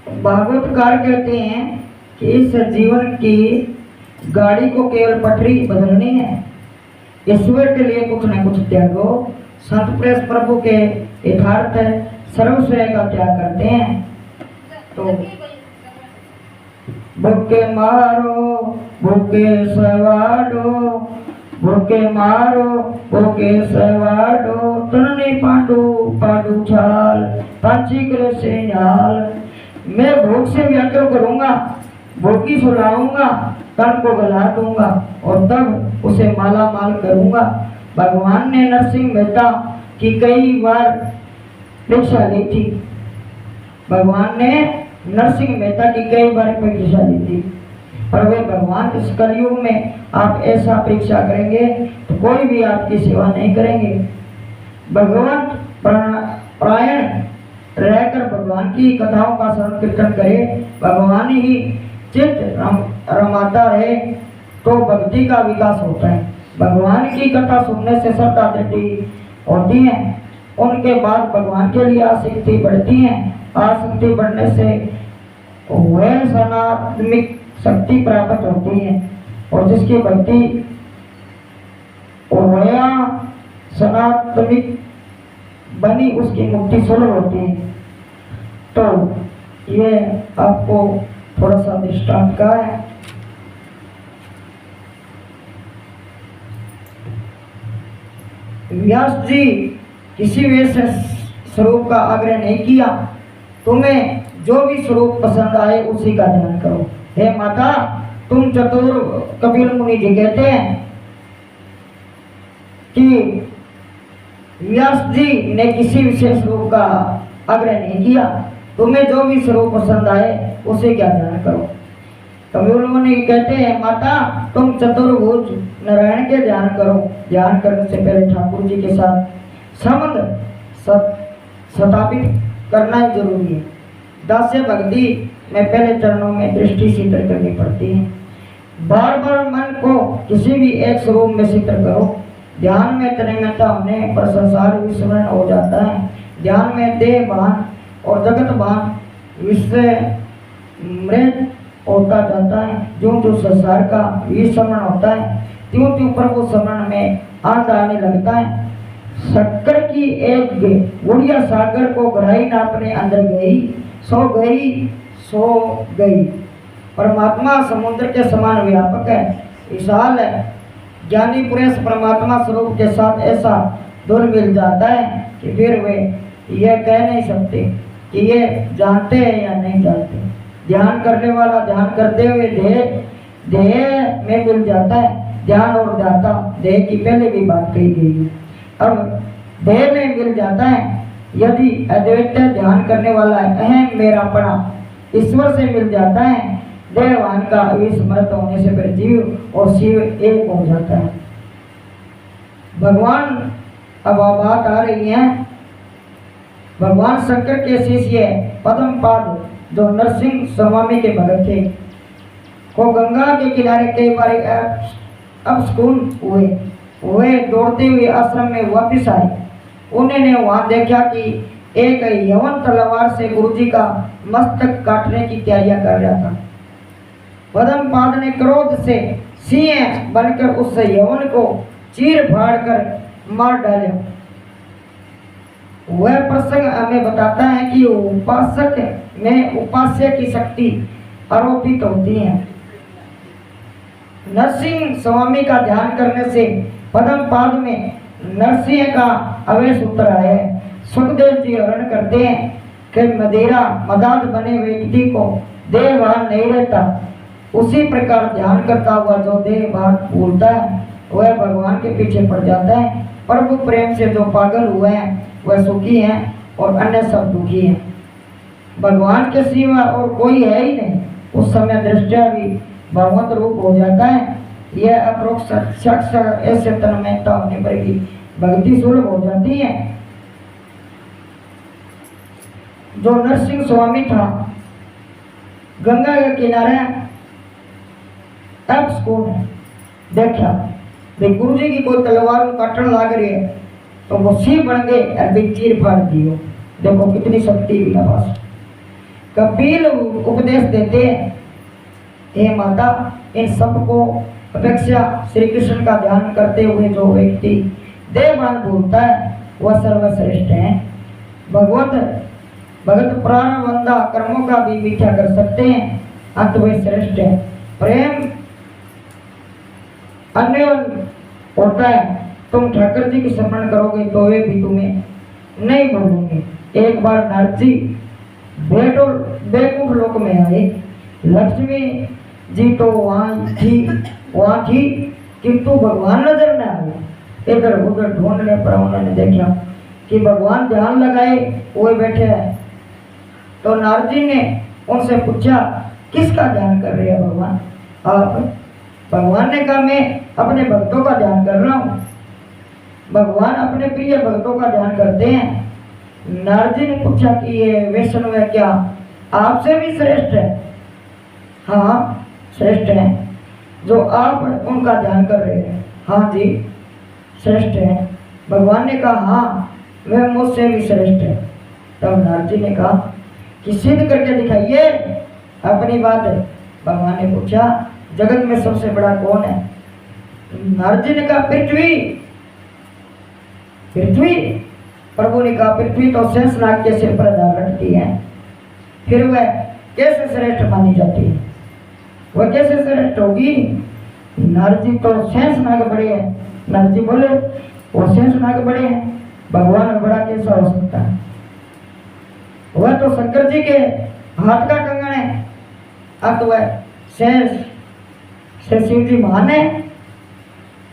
भागवतकार कहते हैं कि इस जीवन की गाड़ी को केवल पटरी बदलनी है, ईश्वर के लिए कुछ न कुछ त्यागो। संत प्रेस प्रभु के यथार्थ सर्वस्व का त्याग करते हैं। तो भूखे मारो भूखे सवाडो, भूखे मारो भूखे सवाडो, तनने पांडु पांडु छाल, पांची करे से नाल। मैं भूख से व्याकुल करूंगा, भूखी सुलाऊंगा, तन को गला दूंगा और तब उसे माला माल करूंगा। भगवान ने नरसिंह मेहता की कई बार परीक्षा ली थी। भगवान ने नरसिंह मेहता की कई बार परीक्षा ली थी, पर वे भगवान इस कलयुग में आप ऐसा परीक्षा करेंगे तो कोई भी आपकी सेवा नहीं करेंगे। भगवंत प्रायण रहकर भगवान की कथाओं का श्रवण कीर्तन करे, भगवान ही चित्त रमाता रहे तो भक्ति का विकास होता है। भगवान की कथा सुनने से श्रद्धा दृढ़ होती है, उनके बाद भगवान के लिए आसक्ति बढ़ती है। आसक्ति बढ़ने से वह सनात्मिक शक्ति प्राप्त होती है और जिसकी भक्ति वह सनात्मिक बनी उसकी मुक्ति सुलभ होती है। तो ये आपको थोड़ा सा दृष्टांत का है। व्यास जी किसी विशेष स्वरूप का आग्रह नहीं किया, तुम्हें जो भी स्वरूप पसंद आए उसी का ध्यान करो। हे माता, तुम चतुर कपिल मुनि जी कहते हैं कि व्यास जी ने किसी विशेष रूप का आग्रह नहीं किया, तुम्हें जो भी स्वरूप पसंद आए उसे क्या ध्यान करो। कपिल मुनि कहते हैं माता, तुम चतुर्भुज नारायण के ध्यान करो। ध्यान करने से पहले ठाकुर जी के साथ संबंध स्थापित करना ही जरूरी है। दास्य भक्ति में पहले चरणों में दृष्टि शीतल करनी पड़ती है। बार बार मन को किसी भी एक स्वरूप में शीतल करो। ध्यान में तन्मयता होने पर संसार विस्मरण हो जाता है। ध्यान में देह भान और जगत भान विस्मृत होता जाता है। जो जो संसार का विस्मरण होता है त्यों त्यों प्रभु स्मरण में आनंद आने लगता है। शक्कर की एक गुड़िया सागर को गहराई नापने अंदर गई, सो गई। परमात्मा समुद्र के समान व्यापक है, विशाल है। ज्ञानी पुरुष परमात्मा स्वरूप के साथ ऐसा धुल मिल जाता है कि फिर वे यह कह नहीं सकते कि ये जानते हैं या नहीं जानते। ध्यान करने वाला ध्यान करते हुए देह में मिल जाता है। ध्यान और दाता देह की पहले भी बात कही गई है, अब देह में मिल जाता है। यदि अद्वैत ध्यान करने वाला अहम मेरापना ईश्वर से मिल जाता है, देहवान का विस्मृत होने से फिर जीव और शिव एक हो जाता है। भगवान अब बात आ रही है, भगवान शंकर के शिष्य पद्मपाद जो नरसिंह स्वामी के भगत थे को गंगा के किनारे कई बार अपस्कुन हुए दौड़ते हुए आश्रम में वापिस आए। उन्होंने वहां देखा कि एक यवन तलवार से गुरुजी का मस्तक काटने की तैयारियां कर रहा था। पद्मपाद ने क्रोध से सिंह बनकर उस यवन को चीर फाड़ कर मार डाला। वह प्रसंग हमें बताता है कि उपासक में उपास्य की शक्ति आरोपित होती है। नरसिंह स्वामी का ध्यान करने से पद्मपाद में नरसिंह का आवेश उतर है। सुखदेव जी वर्णन करते हैं कि मदिरा मदाद बने व्यक्ति को देहभान नहीं रहता, उसी प्रकार ध्यान करता हुआ जो देहभान भूलता है वह भगवान के पीछे पड़ जाता है। प्रभु प्रेम से जो पागल हुए हैं वह सुखी हैं और अन्य सब दुखी हैं। भगवान के सिवा और कोई है ही नहीं। उस समय दृष्टिया भी भगवत रूप हो जाता है। यह अप्रोक्ष शख्स ऐसे तन्मयता होने पर भी भक्ति सुलभ हो जाती है। जो नरसिंह स्वामी था गंगा के किनारे तब स्कूल देखा गुरु जी की कोई तलवार काटन लाग रही है तो वो सिंह बन गए और चीर फाड़ दियो। देखो कितनी शक्ति भी पास। कपिल उपदेश देते हैं, हे माता, इन सबको अपेक्षा श्री कृष्ण का ध्यान करते हुए जो व्यक्ति देवभान भूलता है वह सर्वश्रेष्ठ है। भगत प्राण बंदा कर्मों का भी मीठा कर सकते हैं, अंत वे श्रेष्ठ है। प्रेम अन्य होता है, तुम ठाकुर जी की स्मरण करोगे तो वे भी तुम्हें नहीं भूलेंगे। एक बार नारद जी बेकूफ लोक में आए, लक्ष्मी जी तो वहाँ थी किंतु भगवान नजर न आए। इधर उधर ढूंढने पर उन्होंने देखा कि भगवान ध्यान लगाए वो बैठे हैं। तो नारद जी ने उनसे पूछा, किसका ध्यान कर रहे हैं भगवान आप? भगवान ने कहा, मैं अपने भक्तों का ध्यान कर रहा हूँ। भगवान अपने प्रिय भक्तों का ध्यान करते हैं। नारद जी ने पूछा कि ये वैष्णव है क्या आपसे भी श्रेष्ठ है? हाँ श्रेष्ठ है, जो आप उनका ध्यान कर रहे हैं। हाँ जी श्रेष्ठ है। भगवान ने कहा, हाँ वह मुझसे भी श्रेष्ठ है। तब नारद जी ने कहा कि सिद्ध करके दिखाइए अपनी बात है। भगवान ने पूछा, जगत में सबसे बड़ा कौन है? नारद जी ने कहा, पृथ्वी। पृथ्वी? प्रभु ने कहा, पृथ्वी तो शेषनाग के सिर पर आधार रखती है, फिर वह कैसे श्रेष्ठ मानी जाती है? वह कैसे श्रेष्ठ होगी? नारद जी तो शेषनाग बड़े हैं। नारद जी बोले, वो शेषनाग बड़े हैं, भगवान बड़ा कैसा हो सकता है? वह तो शंकर जी के हाथ का कंगन है। अब वह शेष शिव जी महान है,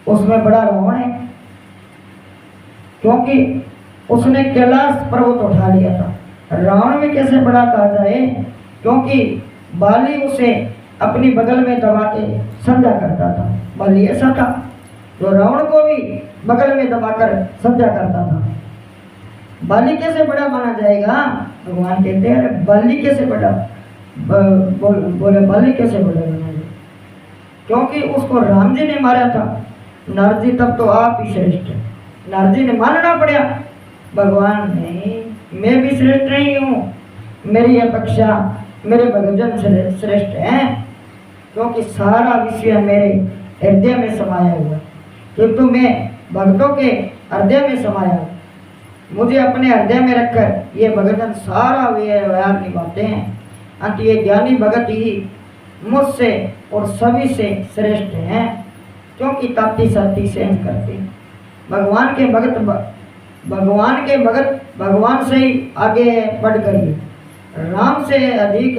उसमें बड़ा रावण है, क्योंकि उसने कैलाश पर्वत उठा लिया था। रावण में कैसे बड़ा कहा जाए? क्योंकि बाली उसे अपनी बगल में दबा के समझा करता था। बाली ऐसा था जो रावण को भी बगल में दबाकर समझा करता था। बाली कैसे बड़ा माना जाएगा? भगवान कहते हैं, अरे बाली कैसे बड़ा? बोले बाली कैसे बड़ा माना जाए? क्योंकि उसको राम जी ने मारा था। नारद जी तब तो आप ही श्रेष्ठ है। नारद जी ने मानना पड़ा, भगवान नहीं, मैं भी श्रेष्ठ नहीं हूँ, मेरी अपेक्षा मेरे भगजन श्रेष्ठ हैं, क्योंकि सारा विषय मेरे हृदय में समाया हुआ, किंतु मैं भक्तों के हृदय में समाया हूँ। मुझे अपने हृदय में रखकर ये भगजन सारा व्यवहार निभाते हैं। अंत ये ज्ञानी भगत ही मुझसे और सभी से श्रेष्ठ हैं, क्योंकि ताती साती सहन करते हैं। भगवान के भगत भगवान से ही आगे बढ़ गई, राम से अधिक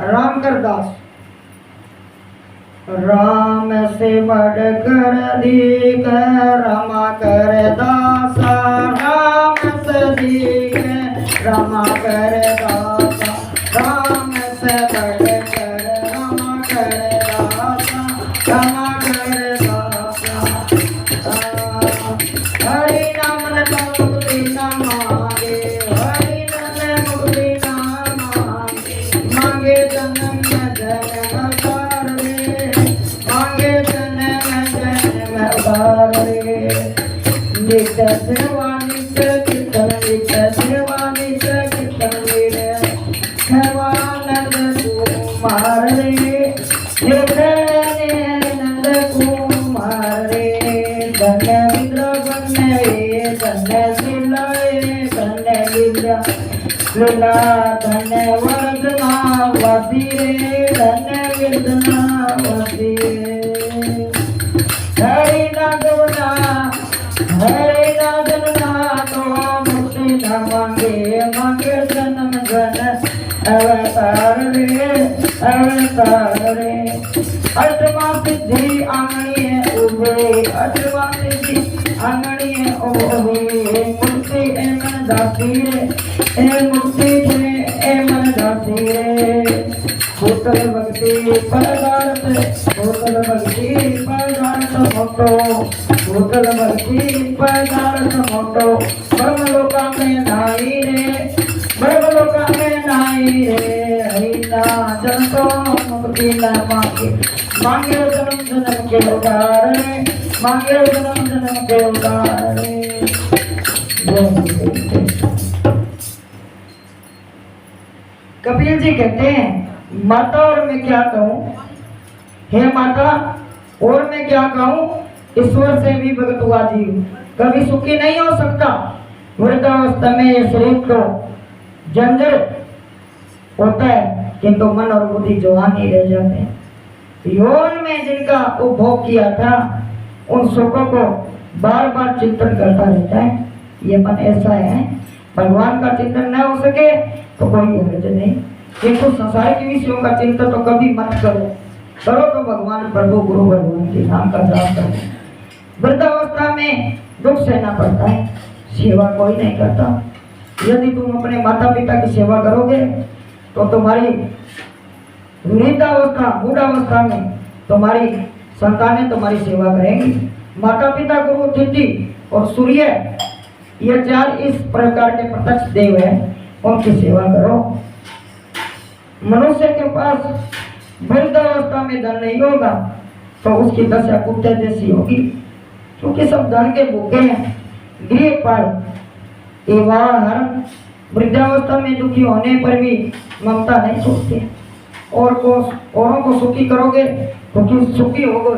राम कर दास। राम से बढ़कर अधिक रमा कर दासा, राम से अधिक रमा कर दासा, राम से बढ़कर रमा कर दासा, रमा कर दासा। हरि नाम तो मुक्ति न मांगे, हरि नाम मुक्ति न मांगे, मांगे जन्म जन्म कर रे, मांगे जन्म जन्म कर रे। नित्य सेवा नित्य कीर्तन, नित्य सेवा नित्य कीर्तन रे, सर्वानंद कुमार रे, नंद कुमार रे। धन्य विद्र बन्ने धन्य धन्य लीला, धन्य वर्धनावासी रे, धन्य वीरधनावासी रे। हरि नागना तो मुक्ति न मांगे, मांगे जन्म जन अवतार रे, अवतार रे। अष्टमा सिद्धि आंगणीय उभे, अष्टमा सिद्धि आंगणीय उभे। मुक्ति एमन दासी रे, ए मुक्ति ए मन दासी रे। भूतल भक्ति पदार्थ, भूतल भक्ति पदार्थ मोटो, भूतल भक्ति पदार्थ मोटो। ब्रह्मलोका में नाई रे, ब्रह्मलोका में नाई रे। हरिना जन तो मुक्ति न मांगे, मांगे जन्म जन्म के उदार रे, मांगे जन्म जन्म के उदार रे। कभी कबीर जी कहते हैं माता और मैं क्या कहूँ, हे माता और मैं क्या कहूँ, ईश्वर से भी भगत हुआ जीव कभी सुखी नहीं हो सकता। वृद्धावस्था में ये शरीर तो जंजर होता है किंतु मन और बुद्धि जवान ही रह जाते हैं। यौन में जिनका उपभोग किया था उन सुखों को बार बार चिंतन करता रहता है। ये मन ऐसा है, भगवान का चिंतन न हो सके तो कोई हर्ज नहीं, किंतु संसारिक विषयों का चिंतन तो कभी मत करो, करो तो भगवान प्रभु गुरु भगवान के नाम का जाप करो। वृद्धावस्था में दुख सहना पड़ता है, सेवा कोई नहीं करता। यदि तुम अपने माता पिता की सेवा करोगे तो तुम्हारी वृद्धावस्था बूढ़ावस्था में तुम्हारी संतानें तुम्हारी सेवा करेंगी। माता पिता गुरु तिथि और सूर्य ये चार इस प्रकार के प्रत्यक्ष देव हैं, उनकी सेवा करो। मनुष्य के पास वृद्धावस्था में धन नहीं होगा तो उसकी दशा कुत्ते जैसी होगी, क्योंकि सब धन के भूखे हैं। गृह पाल एवं वृद्धावस्था में दुखी होने पर भी ममता नहीं छोड़ते। और को औरों को सुखी करोगे तो सुखी होगे